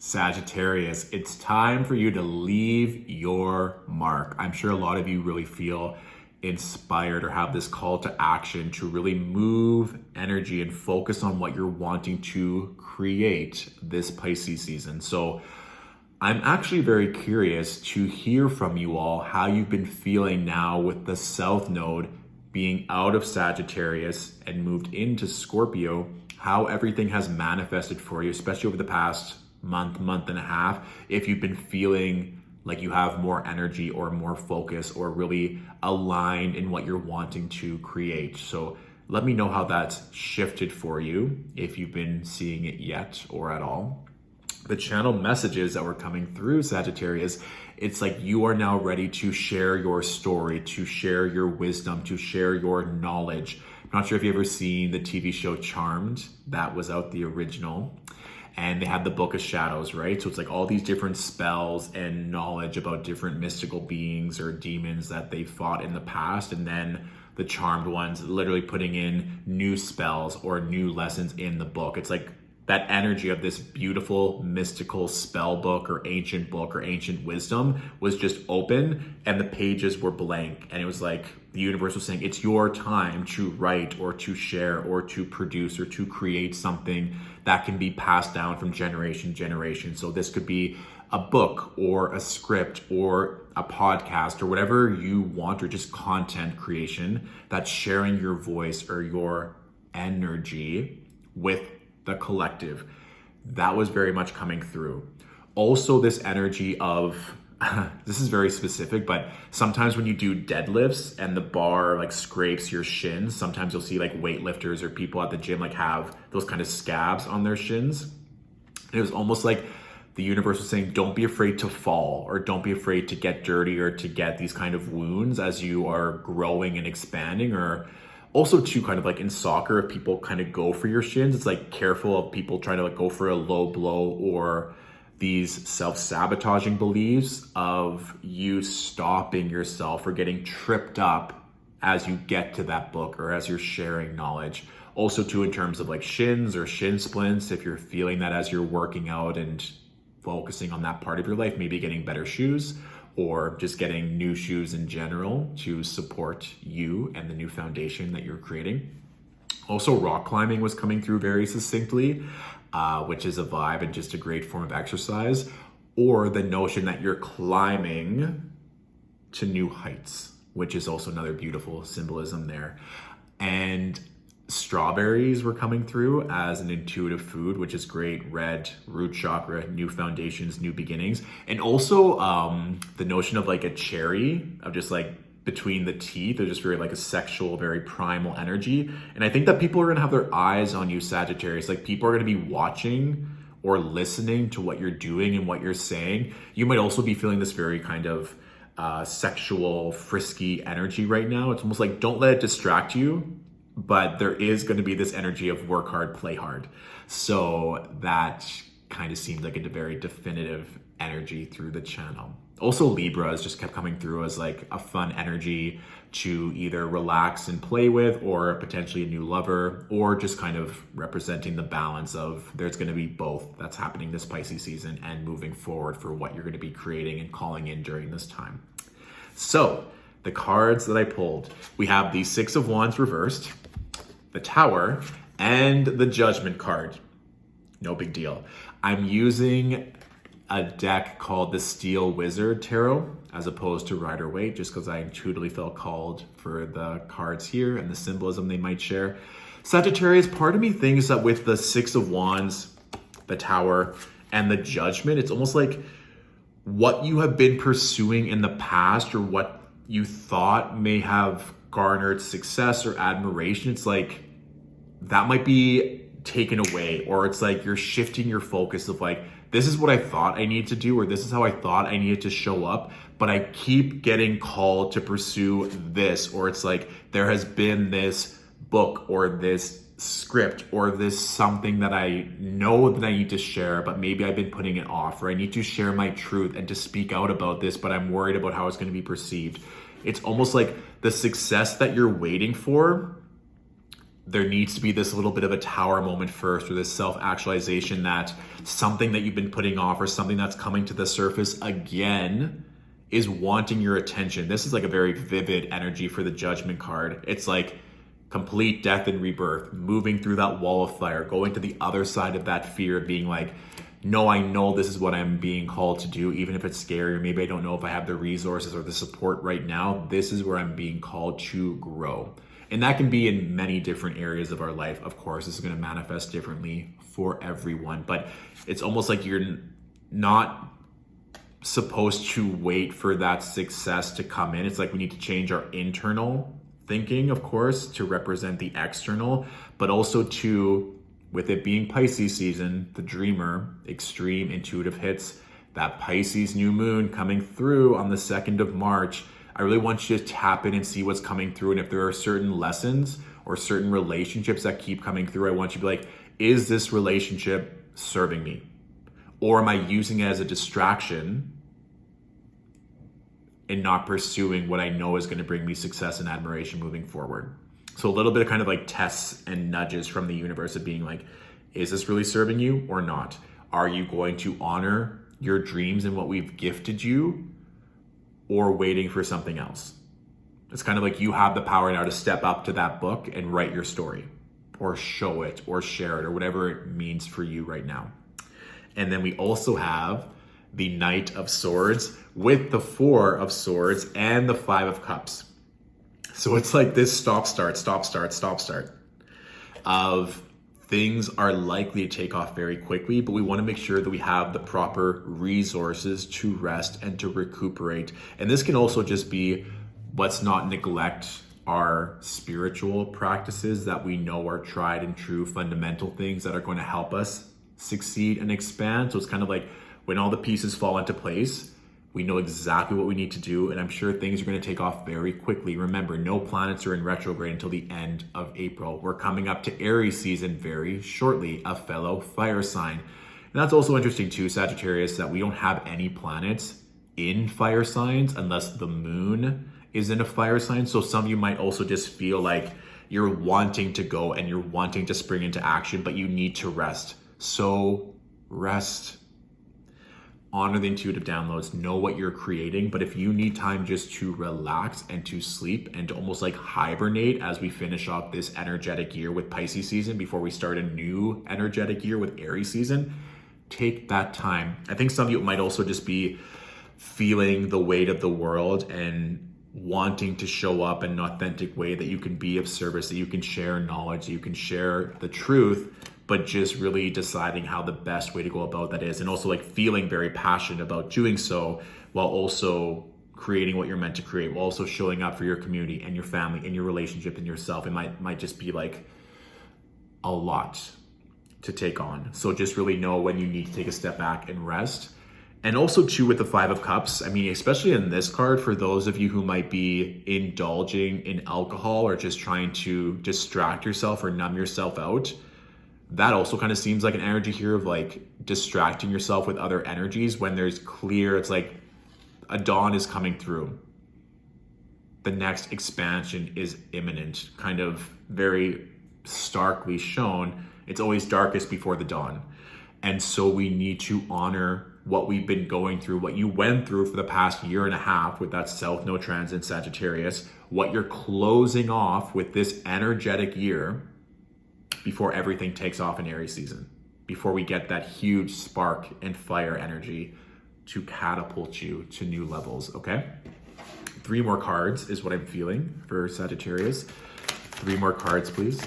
Sagittarius, it's time for you to leave your mark. I'm sure a lot of you really feel inspired or have this call to action to really move energy and focus on what you're wanting to create this Pisces season. So I'm actually very curious to hear from you all how you've been feeling now with the South Node being out of Sagittarius and moved into Scorpio, how everything has manifested for you, especially over the past month and a half, if you've been feeling like you have more energy or more focus or really aligned in what you're wanting to create. So let me know how that's shifted for you, if you've been seeing it yet or at all. The channel messages that were coming through Sagittarius, it's like you are now ready to share your story, to share your wisdom, to share your knowledge. I'm not sure if you've ever seen the TV show Charmed. That was out the original. And they had the Book of Shadows, right? So it's like all these different spells and knowledge about different mystical beings or demons that they fought in the past. And then the Charmed ones literally putting in new spells or new lessons in the book. It's like that energy of this beautiful mystical spell book or ancient wisdom was just open and the pages were blank. And it was like the universe was saying, it's your time to write or to share or to produce or to create something that can be passed down from generation to generation. So this could be a book or a script or a podcast or whatever you want, or just content creation that's sharing your voice or your energy with the collective. That was very much coming through. Also, this energy of this is very specific, but sometimes when you do deadlifts and the bar like scrapes your shins, sometimes you'll see like weightlifters or people at the gym like have those kind of scabs on their shins. And it was almost like the universe was saying, don't be afraid to fall, or don't be afraid to get dirty or to get these kind of wounds as you are growing and expanding. Or also too, kind of like in soccer, if people kind of go for your shins, it's like careful of people trying to like go for a low blow or these self-sabotaging beliefs of you stopping yourself or getting tripped up as you get to that book or as you're sharing knowledge. Also too, in terms of like shins or shin splints, if you're feeling that as you're working out and focusing on that part of your life, maybe getting better shoes or just getting new shoes in general to support you and the new foundation that you're creating. Also, rock climbing was coming through very succinctly, which is a vibe and just a great form of exercise, or the notion that you're climbing to new heights, which is also another beautiful symbolism there. And strawberries were coming through as an intuitive food, which is great. Red, root chakra, new foundations, new beginnings. And also the notion of like a cherry, of just like between the teeth, they're just very like a sexual, very primal energy. And I think that people are gonna have their eyes on you, Sagittarius. Like people are gonna be watching or listening to what you're doing and what you're saying. You might also be feeling this very kind of sexual, frisky energy right now. It's almost like, don't let it distract you, but there is going to be this energy of work hard, play hard. So that kind of seemed like a very definitive energy through the channel. Also, Libras just kept coming through as like a fun energy to either relax and play with, or potentially a new lover, or just kind of representing the balance of there's going to be both that's happening this Pisces season and moving forward for what you're going to be creating and calling in during this time. So the cards that I pulled, we have the Six of Wands reversed, the Tower, and the Judgment card. No big deal. I'm using a deck called the Steel Wizard Tarot as opposed to Rider-Waite, just because I intuitively felt called for the cards here and the symbolism they might share. Sagittarius, part of me thinks that with the Six of Wands, the Tower, and the Judgment, it's almost like what you have been pursuing in the past or what you thought may have garnered success or admiration, it's like that might be taken away, or it's like you're shifting your focus of like, this is what I thought I need to do, or this is how I thought I needed to show up, but I keep getting called to pursue this, or it's like there has been this book or this script or this something that I know that I need to share, but maybe I've been putting it off, or I need to share my truth and to speak out about this, but I'm worried about how it's going to be perceived. It's almost like the success that you're waiting for, there needs to be this little bit of a tower moment first, or this self-actualization that something that you've been putting off or something that's coming to the surface again is wanting your attention. This is like a very vivid energy for the Judgment card. It's like complete death and rebirth, moving through that wall of fire, going to the other side of that fear, being like, no, I know this is what I'm being called to do, even if it's scary, or maybe I don't know if I have the resources or the support right now. This is where I'm being called to grow. And that can be in many different areas of our life. Of course, this is going to manifest differently for everyone, but it's almost like you're not supposed to wait for that success to come in. It's like we need to change our internal thinking, of course, to represent the external, but also to, with it being Pisces season, the dreamer, extreme intuitive hits, that Pisces new moon coming through on the 2nd of March. I really want you to tap in and see what's coming through. And if there are certain lessons or certain relationships that keep coming through, I want you to be like, is this relationship serving me? Or am I using it as a distraction and not pursuing what I know is going to bring me success and admiration moving forward? So a little bit of kind of like tests and nudges from the universe of being like, is this really serving you or not? Are you going to honor your dreams and what we've gifted you, or waiting for something else? It's kind of like you have the power now to step up to that book and write your story, or show it, or share it, or whatever it means for you right now. And then we also have the Knight of Swords with the 4 of Swords and the 5 of Cups. So it's like this stop, start of things are likely to take off very quickly, but we want to make sure that we have the proper resources to rest and to recuperate. And this can also just be, let's not neglect our spiritual practices that we know are tried and true fundamental things that are going to help us succeed and expand. So it's kind of like when all the pieces fall into place, we know exactly what we need to do, and I'm sure things are going to take off very quickly. Remember, no planets are in retrograde until the end of April. We're coming up to Aries season very shortly, a fellow fire sign. And that's also interesting too, Sagittarius, that we don't have any planets in fire signs unless the moon is in a fire sign. So some of you might also just feel like you're wanting to go and you're wanting to spring into action, but you need to rest. So rest. Honor the intuitive downloads, know what you're creating. But if you need time just to relax and to sleep and to almost like hibernate as we finish off this energetic year with Pisces season before we start a new energetic year with Aries season, take that time. I think some of you might also just be feeling the weight of the world and wanting to show up in an authentic way that you can be of service, that you can share knowledge, that you can share the truth, but just really deciding how the best way to go about that is. And also like feeling very passionate about doing so while also creating what you're meant to create, while also showing up for your community and your family and your relationship and yourself. It might just be like a lot to take on. So just really know when you need to take a step back and rest. And also too, with the 5 of Cups, I mean, especially in this card, for those of you who might be indulging in alcohol or just trying to distract yourself or numb yourself out, that also kind of seems like an energy here of like distracting yourself with other energies when there's clear, it's like a dawn is coming through. The next expansion is imminent, kind of very starkly shown. It's always darkest before the dawn. And so we need to honor what we've been going through, what you went through for the past year and a half with that South Node transit Sagittarius, what you're closing off with this energetic year before everything takes off in Aries season, before we get that huge spark and fire energy to catapult you to new levels, okay? 3 more cards is what I'm feeling for Sagittarius. 3 more cards, please.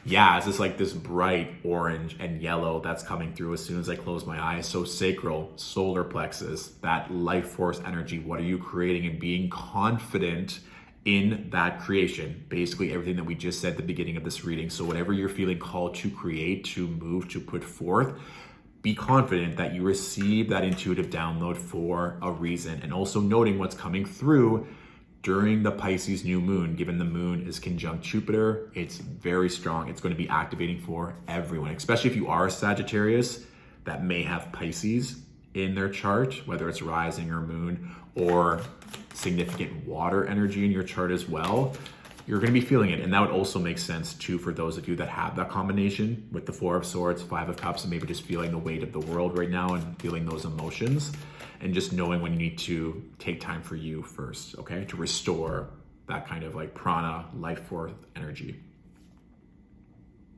Yeah, it's just like this bright orange and yellow that's coming through as soon as I close my eyes. So sacral, solar plexus, that life force energy. What are you creating? And being confident in that creation, basically everything that we just said at the beginning of this reading. So whatever you're feeling called to create, to move, to put forth, be confident that you receive that intuitive download for a reason. And also noting what's coming through during the Pisces new moon. Given the moon is conjunct Jupiter, it's very strong. It's going to be activating for everyone, especially if you are a Sagittarius that may have Pisces in their chart, whether it's rising or moon, or significant water energy in your chart as well. you're going to be feeling it. And that would also make sense too for those of you that have that combination with the Four of Swords, Five of Cups, and maybe just feeling the weight of the world right now and feeling those emotions and just knowing when you need to take time for you first, okay? To restore that kind of like prana, life force energy.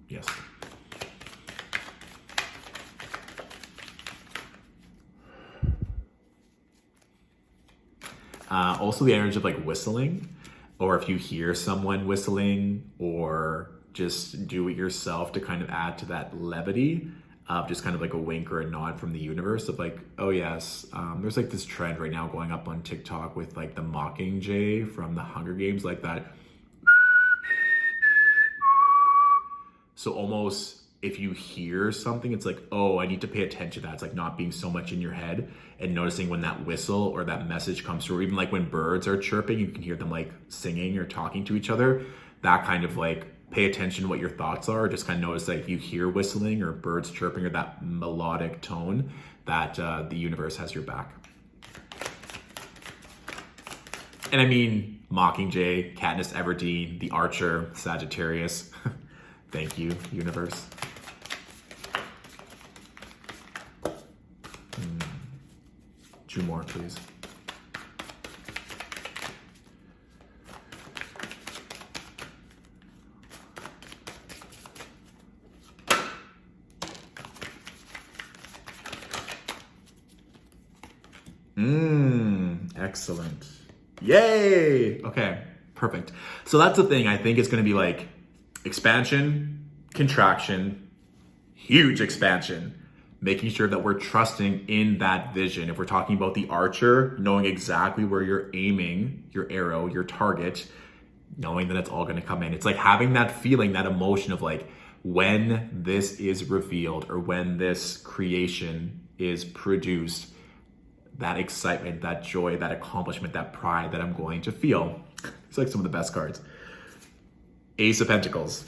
Yes. Also the energy of like whistling, or if you hear someone whistling, or just do it yourself to kind of add to that levity of just kind of like a wink or a nod from the universe of like, oh yes, there's like this trend right now going up on TikTok with like the Mockingjay from the Hunger Games, like that. So almost if you hear something, it's like, oh, I need to pay attention to that. It's like not being so much in your head and noticing when that whistle or that message comes through, or even like when birds are chirping, you can hear them like singing or talking to each other. That kind of like pay attention to what your thoughts are. Just kind of notice that if you hear whistling or birds chirping or that melodic tone, that the universe has your back. And I mean, Mockingjay, Katniss Everdeen, the Archer, Sagittarius. Thank you, universe. Two more, please. Excellent. Yay! Okay, perfect. So that's the thing. I think it's going to be like expansion, contraction, huge expansion, making sure that we're trusting in that vision. If we're talking about the archer, knowing exactly where you're aiming your arrow, your target, knowing that it's all going to come in. It's like having that feeling, that emotion of like, when this is revealed or when this creation is produced, that excitement, that joy, that accomplishment, that pride that I'm going to feel. It's like some of the best cards. Ace of Pentacles,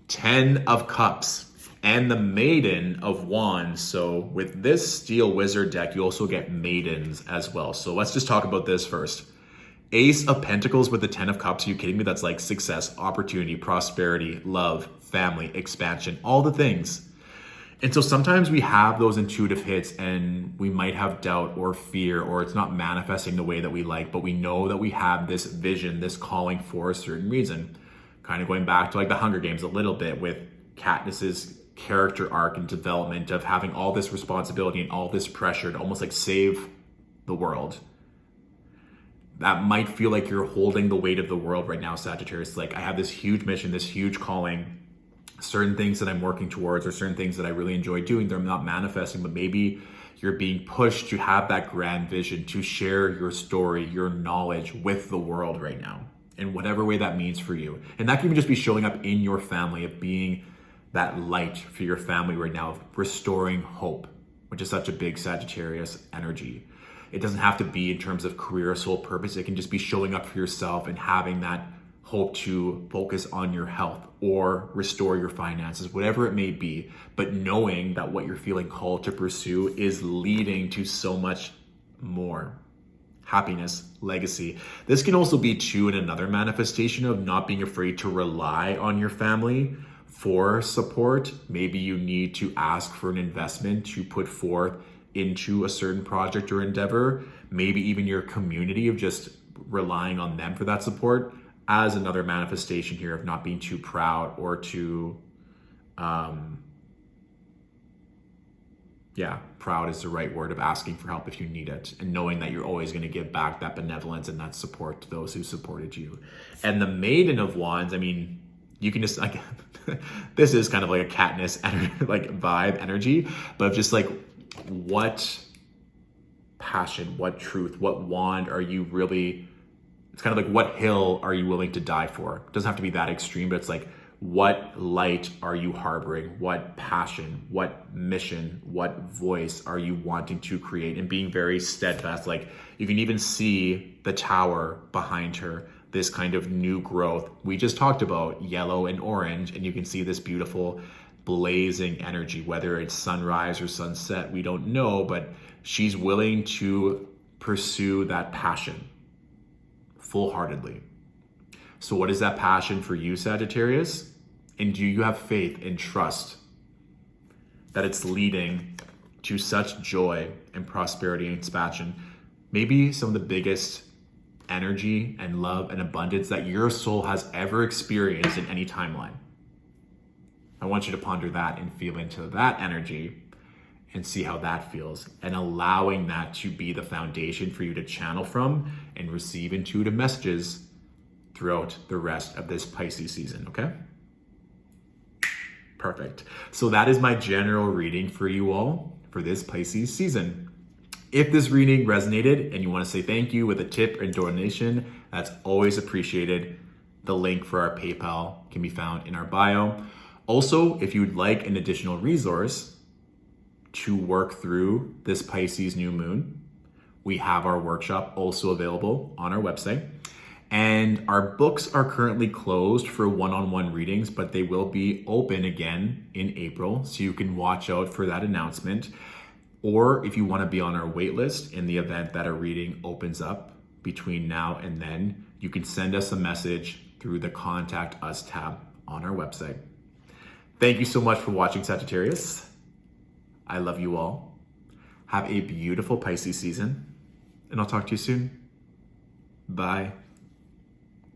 10 of Cups, and the Maiden of Wands. So with this Steel Wizard deck, you also get Maidens as well. So let's just talk about this first. Ace of Pentacles with the 10 of Cups, are you kidding me? That's like success, opportunity, prosperity, love, family, expansion, all the things. And so sometimes we have those intuitive hits and we might have doubt or fear, or it's not manifesting the way that we like, but we know that we have this vision, this calling for a certain reason. Kind of going back to like the Hunger Games a little bit with Katniss's character arc and development of having all this responsibility and all this pressure to almost like save the world. That might feel like you're holding the weight of the world right now, Sagittarius. Like, I have this huge mission, this huge calling, certain things that I'm working towards or certain things that I really enjoy doing that I'm not manifesting, but maybe you're being pushed to have that grand vision, to share your story, your knowledge with the world right now, in whatever way that means for you. And that can even just be showing up in your family, of being that light for your family right now, of restoring hope, which is such a big Sagittarius energy. It doesn't have to be in terms of career or sole purpose. It can just be showing up for yourself and having that hope to focus on your health or restore your finances, whatever it may be. But knowing that what you're feeling called to pursue is leading to so much more. Happiness, legacy. This can also be too in another manifestation of not being afraid to rely on your family for support. Maybe you need to ask for an investment to put forth into a certain project or endeavor. Maybe even your community, of just relying on them for that support, as another manifestation here of not being too proud or too, proud is the right word, of asking for help if you need it, and knowing that you're always going to give back that benevolence and that support to those who supported you. And the Maiden of Wands, I mean, you can just like, this is kind of like a Katniss like vibe energy, but just like, what passion, what truth, what wand are you really, it's kind of like, what hill are you willing to die for? It doesn't have to be that extreme, but it's like, what light are you harboring? What passion, what mission, what voice are you wanting to create? And being very steadfast. Like, you can even see the tower behind her, this kind of new growth. We just talked about yellow and orange, and you can see this beautiful blazing energy, whether it's sunrise or sunset, we don't know, but she's willing to pursue that passion full-heartedly. So what is that passion for you, Sagittarius? And do you have faith and trust that it's leading to such joy and prosperity and expansion? Maybe some of the biggest energy and love and abundance that your soul has ever experienced in any timeline. I want you to ponder that and feel into that energy and see how that feels, and allowing that to be the foundation for you to channel from and receive intuitive messages throughout the rest of this Pisces season, okay? Perfect. So that is my general reading for you all for this Pisces season. If this reading resonated and you want to say thank you with a tip and donation, that's always appreciated. The link for our PayPal can be found in our bio. Also, if you would like an additional resource to work through this Pisces new moon, we have our workshop also available on our website. And our books are currently closed for one-on-one readings, but they will be open again in April. So you can watch out for that announcement. Or if you want to be on our wait list in the event that a reading opens up between now and then, you can send us a message through the Contact Us tab on our website. Thank you so much for watching, Sagittarius. I love you all. Have a beautiful Pisces season, and I'll talk to you soon. Bye.